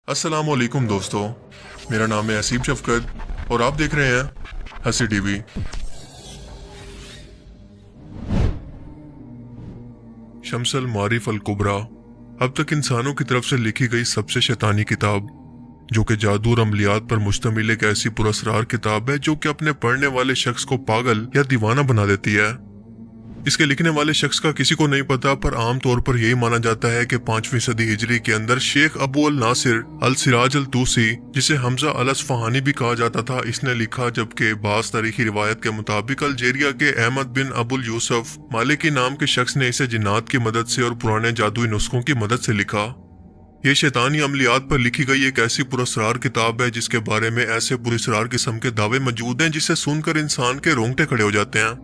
अस्सलाम वालेकुम दोस्तों, मेरा नाम है असीम शफकत और आप देख रहे हैं हंसी टीवी। शम्सल मारिफ अल कुबरा अब तक इंसानों की तरफ से लिखी गई सबसे शैतानी किताब, जो कि जादू और अमलियात पर मुश्तमिल एक ऐसी पुरअसरार किताब है जो कि अपने पढ़ने वाले शख्स को पागल या दीवाना बना देती है। इसके लिखने वाले शख्स का किसी को नहीं पता, पर आम तौर पर यही माना जाता है कि 5वीं सदी हिजरी के अंदर शेख अबू अल नासिर अल सिराज अल तूसी, जिसे हमजा अल अस्फहानी भी कहा जाता था, इसने लिखा, जबकि बास तारीखी रिवायत के मुताबिक अल्जीरिया के अहमद बिन अबुल यूसुफ मालिकी नाम के शख्स ने इसे जिन्नात की मदद से और पुराने जादुई नुस्खों की मदद से लिखा। ये शैतानी अमलियात पर लिखी गई एक ऐसी पुरअसरार किताब है जिसके बारे में ऐसे पुरअसरार किस्म के दावे मौजूद हैं जिसे सुनकर इंसान के रोंगटे खड़े हो जाते हैं।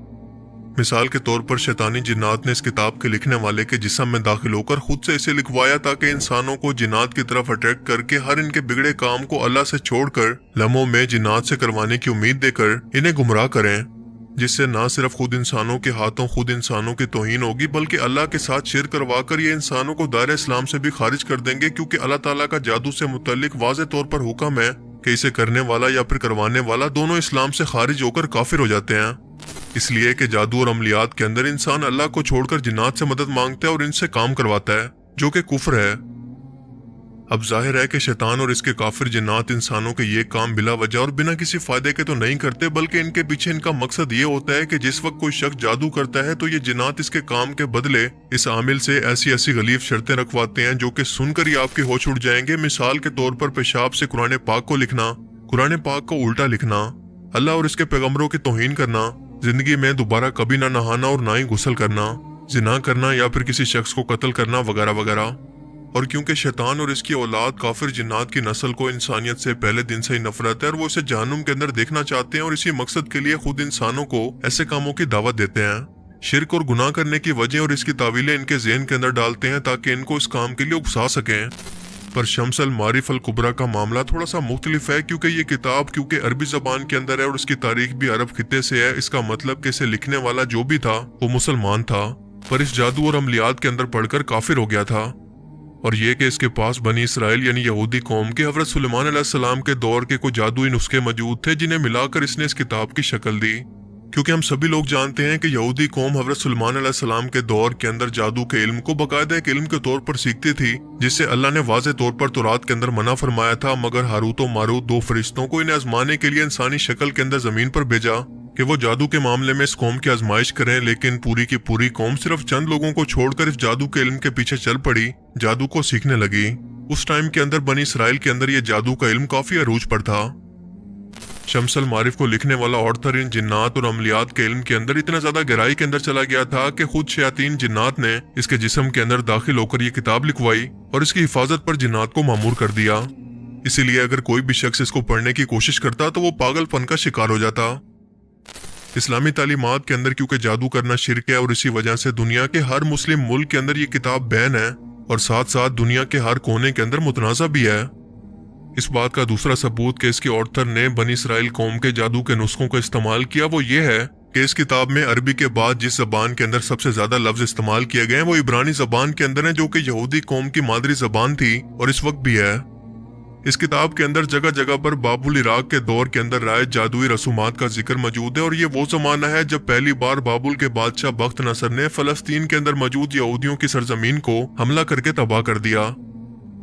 मिसाल के तौर पर शैतानी जिन्नात ने इस किताब के लिखने वाले के जिस्म में दाखिल होकर खुद से इसे लिखवाया ताकि इंसानों को जिन्नात की तरफ अट्रैक्ट करके हर इनके बिगड़े काम को अल्लाह से छोड़कर लम्हों में जिन्नात से करवाने की उम्मीद देकर इन्हें गुमराह करें, जिससे न सिर्फ खुद इंसानों के हाथों खुद इंसानों की तौहीन होगी बल्कि अल्लाह के साथ शिर्क करवाकर ये इंसानों को दायरे इस्लाम से भी खारिज कर देंगे, क्योंकि अल्लाह ताला का जादू से मुतल्लिक वाज़ेह तौर पर हुक्म है कि इसे करने वाला या फिर करवाने वाला दोनों इस्लाम से खारिज होकर काफिर हो जाते हैं। इसलिए कि जादू और अमलियात के अंदर इंसान अल्लाह को छोड़कर जिन्नात से मदद मांगता है और इनसे काम करवाता है, जो कि कुफ्र है। अब जाहिर है कि शैतान और इसके काफिर जिन्नात इंसानों के ये काम बिला वजह और बिना किसी फायदे के तो नहीं करते, बल्कि इनके पीछे इनका मकसद ये होता है कि जिस वक्त कोई शख्स जादू करता है तो ये जिन्नात इसके काम के बदले इस आमिल से ऐसी ऐसी गलीफ शर्तें रखवाते हैं जो कि सुनकर ही आपके होश उड़ जाएंगे। मिसाल के तौर पर पेशाब से कुरान पाक को लिखना, कुरान पाक को उल्टा लिखना, अल्लाह और इसके पैगंबरों की तौहीन करना, जिंदगी में दोबारा कभी ना नहाना और ना ही गुस्ल करना, जिना करना या फिर किसी शख्स को कत्ल करना वगैरह वगैरह। और क्योंकि शैतान और इसकी औलाद काफिर जिन्नात की नस्ल को इंसानियत से पहले दिन से ही नफरत है और वो इसे जहन्नुम के अंदर देखना चाहते हैं और इसी मकसद के लिए खुद इंसानों को ऐसे कामों की दावत देते हैं, शिर्क और गुनाह करने की वजह और इसकी तावीलें इनके ज़हन के अंदर डालते हैं ताकि इनको इस काम के लिए उकसा सकें। पर शम्सल मारिफ अल कुबरा का मामला थोड़ा सा मुख्तलिफ है, क्योंकि ये किताब क्योंकि अरबी जबान के अंदर है और इसकी तारीख भी अरब खित्ते से है। इसका मतलब कि इसे लिखने वाला जो भी था वो मुसलमान था, पर इस जादू और अमलियात के अंदर पढ़कर काफिर हो गया था। और ये कि इसके पास बनी इसराइल यानी यहूदी कौम के हज़रत सुलेमान अलैहिस्सलाम के दौर के कुछ जादुई नुस्खे मौजूद थे जिन्हें मिलाकर इसने इस किताब की शक्ल दी। क्योंकि हम सभी लोग जानते हैं कि यहूदी कौम हज़रत सुलेमान अलैहिस्सलाम के दौर के अंदर जादू के इल्म को बाकायदा एक इल्म के तौर पर सीखती थी, जिससे अल्लाह ने वाज़ेह तौर पर तौरात के अंदर मना फरमाया था, मगर हारूत और मारूत दो फरिश्तों को इन्हें आजमाने के लिए इंसानी शक्ल के अंदर जमीन पर भेजा कि वो जादू के मामले में इस कौम की आजमाइश करें। लेकिन पूरी की पूरी कौम सिर्फ चंद लोगों को छोड़कर इस जादू के इल्म के पीछे चल पड़ी, जादू को सीखने लगी। उस टाइम के अंदर बनी इसराइल के अंदर ये जादू का इल्म काफी अरूज पर था। शम्सल मारिफ को लिखने वाला ऑर्थर इन जिन्नात और अमलियात के इल्म के अंदर इतना ज्यादा गहराई के अंदर चला गया था कि खुद शयातीन जिन्नात ने इसके जिस्म के अंदर दाखिल होकर ये किताब लिखवाई और इसकी हिफाजत पर जिन्नात को मामूर कर दिया। इसीलिए अगर कोई भी शख्स इसको पढ़ने की कोशिश करता तो वो पागलपन का शिकार हो जाता। इस्लामी तालीमात के अंदर क्योंकि जादू करना शिर्क है और इसी वजह से दुनिया के हर मुस्लिम मुल्क के अंदर ये किताब बैन है और साथ साथ दुनिया के हर कोने के अंदर मुतनाज़ा भी है। इस बात का दूसरा सबूत कि इसके ऑर्थर ने बनी इसराइल कौम के जादू के नुस्खों का इस्तेमाल किया वो ये है कि इस किताब में अरबी के बाद जिस जबान के अंदर सबसे ज्यादा लफ्ज इस्तेमाल किए गए हैं वो इब्रानी जबान के अंदर है, जो कि यहूदी कौम की मादरी जबान थी और इस वक्त भी है। इस किताब के अंदर जगह जगह पर बाबुल इराक के दौर के अंदर राय जादुई रसूमात का जिक्र मौजूद है और ये वो जमाना है जब पहली बार बाबुल के बादशाह बख्त नसर ने फलस्तीन के अंदर मौजूद यहूदियों की सरजमीन को हमला करके तबाह कर दिया।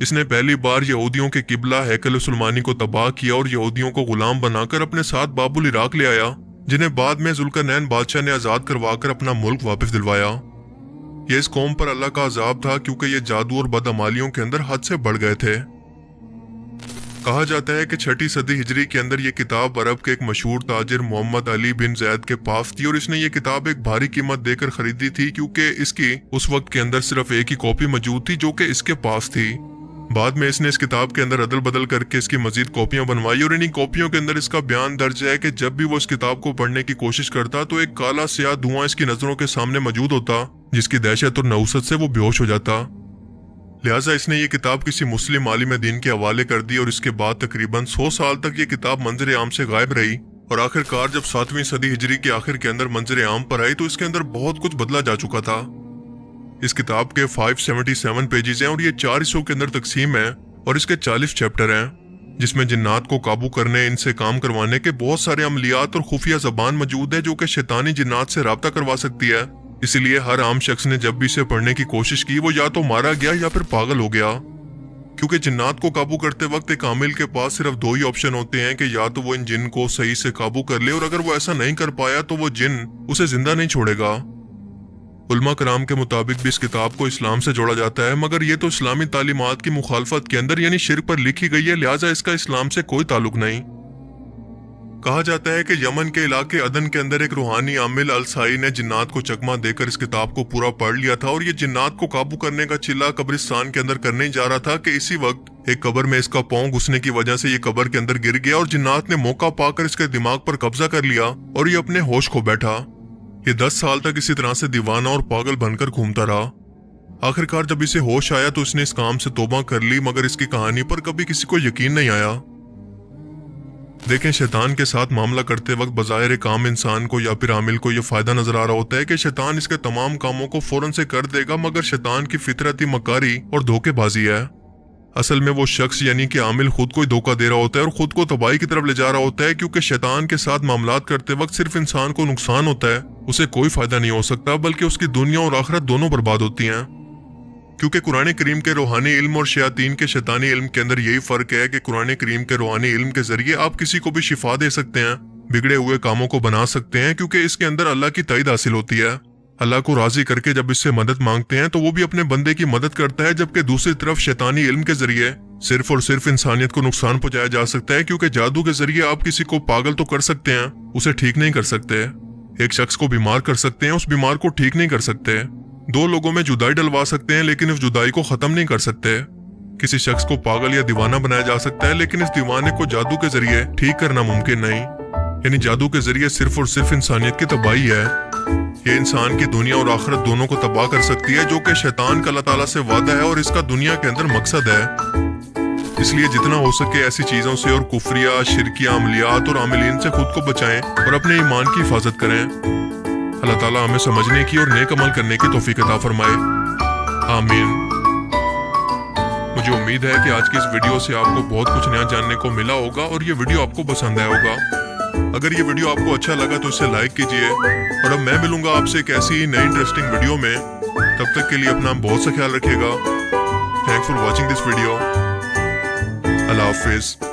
इसने पहली बार यहूदियों के किबला हैकल सुलेमानी को तबाह किया और यहूदियों को गुलाम बनाकर अपने साथ बाबुल इराक ले आया, जिन्हें बाद में जुल्करनैन बादशाह ने आजाद करवाकर अपना मुल्क वापस दिलवाया। ये इस कौम पर अल्लाह का अजाब था क्योंकि ये जादू और बदअमालियों के अंदर हद से बढ़ गए थे। कहा जाता है कि 6ठी सदी हिजरी के अंदर ये किताब अरब के एक मशहूर ताजिर मोहम्मद अली बिन जैद के पास थी और इसने ये किताब एक भारी कीमत देकर खरीदी थी, क्योंकि इसकी उस वक्त के अंदर सिर्फ एक ही कॉपी मौजूद थी जो कि इसके पास थी। बाद में इसने इस किताब के अंदर अदल बदल करके इसकी मजीद कॉपियां बनवाई और इन्हीं कॉपियों के अंदर इसका बयान दर्ज है कि जब भी वो इस किताब को पढ़ने की कोशिश करता तो एक काला स्याह धुआं इसकी नजरों के सामने मौजूद होता, जिसकी दहशत और नौसत से वो बेहोश हो जाता। लिहाजा इसने ये किताब किसी मुस्लिम आलिम दीन के हवाले कर दी और इसके बाद तकरीबन 100 साल तक ये किताब मंजर आम से गायब रही और आखिरकार जब 7वीं सदी हिजरी के आखिर के अंदर मंजर आम पर आई तो इसके अंदर बहुत कुछ बदला जा चुका था। इस किताब के 577 पेजेस हैं और ये 4 हिस्सों के अंदर तकसीम है और इसके 40 चैप्टर हैं, जिसमें जिन्नात को काबू करने, इनसे काम करवाने के बहुत सारे अमलियात और खुफिया ज़बान मौजूद है जो कि शैतानी जिन्नात से राब्ता करवा सकती है। इसीलिए हर आम शख्स ने जब भी इसे पढ़ने की कोशिश की वो या तो मारा गया या फिर पागल हो गया, क्योंकि जिन्नात को काबू करते वक्त एक आमिल के पास सिर्फ 2 ही ऑप्शन होते हैं कि या तो वो इन जिन को सही से काबू कर ले, और अगर वो ऐसा नहीं कर पाया तो वो जिन उसे जिंदा नहीं छोड़ेगा। उलमा कराम के मुताबिक भी इस किताब को इस्लाम से जोड़ा जाता है, मगर ये तो इस्लामी तालीमात की मुखालफत के अंदर यानी शिर्क पर लिखी गई है, लिहाजा इसका इस्लाम से कोई ताल्लुक नहीं। कहा जाता है कि यमन के इलाके अदन के अंदर एक रूहानी आमिल अलसाई ने जिन्नात को चकमा देकर इस किताब को पूरा पढ़ लिया था, और ये जिन्नात को काबू करने का चिल्ला कब्रिस्तान के अंदर करने ही जा रहा था कि इसी वक्त एक कब्र में इसका पांव घुसने की वजह से ये कब्र के अंदर गिर गया और जिन्नात ने मौका पाकर इसके दिमाग पर कब्जा कर लिया और ये अपने होश खो बैठा। ये 10 साल तक इसी तरह से दीवाना और पागल बनकर घूमता रहा। आखिरकार जब इसे होश आया तो इसने इस काम से तौबा कर ली, मगर इसकी कहानी पर कभी किसी को यकीन नहीं आया। देखें, शैतान के साथ मामला करते वक्त बज़ाहिर एक आम इंसान को या फिर आमिल को यह फायदा नजर आ रहा होता है कि शैतान इसके तमाम कामों को फौरन से कर देगा, मगर शैतान की फितरती मकारी और धोखेबाजी है। असल में वो शख्स यानी कि आमिल खुद को ही धोखा दे रहा होता है और खुद को तबाही की तरफ ले जा रहा होता है, क्योंकि शैतान के साथ मामलात करते वक्त सिर्फ इंसान को नुकसान होता है, उसे कोई फायदा नहीं हो सकता, बल्कि उसकी दुनिया और आखिरत दोनों बर्बाद होती हैं। क्योंकि कुरान करीम के रूहानी इल्म और शयातीन के शैतानी इल्म के अंदर यही फर्क है कि कुरान करीम के रूहानी इल्म के जरिए आप किसी को भी शिफा दे सकते हैं, बिगड़े हुए कामों को बना सकते हैं, क्योंकि इसके अंदर अल्लाह की ताईद हासिल होती है। अल्लाह को राजी करके जब इससे मदद मांगते हैं तो वो भी अपने बंदे की मदद करता है, जबकि दूसरी तरफ शैतानी इल्म के जरिए सिर्फ और सिर्फ इंसानियत को नुकसान पहुंचाया जा सकता है, क्योंकि जादू के जरिए आप किसी को पागल तो कर सकते हैं, उसे ठीक नहीं कर सकते। एक शख्स को बीमार कर सकते हैं, उस बीमार को ठीक नहीं कर सकते। 2 लोगों में जुदाई डलवा सकते हैं, लेकिन उस जुदाई को खत्म नहीं कर सकते। किसी शख्स को पागल या दीवाना बनाया जा सकता है, लेकिन इस दीवाने को जादू के जरिए ठीक करना मुमकिन नहीं। यानी जादू के जरिए सिर्फ और सिर्फ इंसानियत की तबाही है। ये इंसान की दुनिया और आखिरत दोनों को तबाह कर सकती है, जो कि शैतान का अल्लाह ताला से वादा है और इसका दुनिया के अंदर मकसद है। इसलिए जितना हो सके ऐसी चीजों से और कुफरिया, शिरकिया, अमलियात और आमिलीन से खुद को बचाएं और अपने ईमान की हिफाजत करें। अल्लाह ताला हमें समझने की और नेक अमल करने की तौफीक अता फरमाए, आमीन। मुझे उम्मीद है कि आज की इस वीडियो से आपको बहुत कुछ नया जानने को मिला होगा और ये वीडियो आपको पसंद आया होगा। अगर ये वीडियो आपको अच्छा लगा तो इसे लाइक कीजिए, और अब मैं मिलूंगा आपसे एक ऐसी ही नई इंटरेस्टिंग वीडियो में। तब तक के लिए अपना बहुत सा ख्याल रखिएगा। Thanks for watching this video. Allah Hafiz.